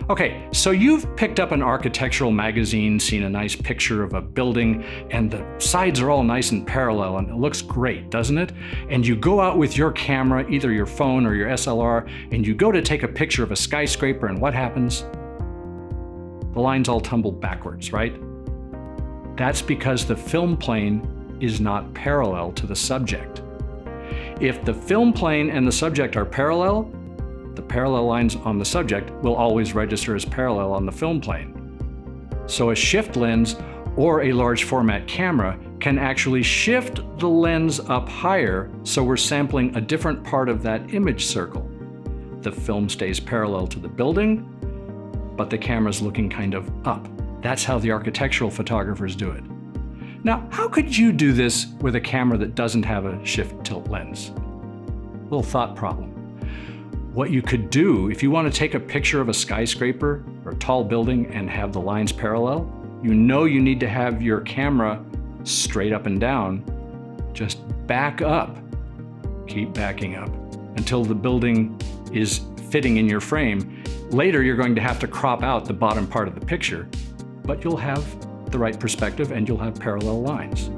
Okay, so you've picked up an architectural magazine, seen a nice picture of a building, and the sides are all nice and parallel, and it looks great, doesn't it? And you go out with your camera, either your phone or your SLR, and you go to take a picture of a skyscraper, and what happens? The lines all tumble backwards, right? That's because the film plane is not parallel to the subject. If the film plane and the subject are parallel, the parallel lines on the subject will always register as parallel on the film plane. So a shift lens or a large format camera can actually shift the lens up higher, so we're sampling a different part of that image circle. The film stays parallel to the building, but the camera's looking kind of up. That's how the architectural photographers do it. Now, how could you do this with a camera that doesn't have a shift tilt lens? Little thought problem. What you could do, if you want to take a picture of a skyscraper or a tall building and have the lines parallel, you know you need to have your camera straight up and down. Just back up. Keep backing up until the building is fitting in your frame. Later, you're going to have to crop out the bottom part of the picture, but you'll have the right perspective and you'll have parallel lines.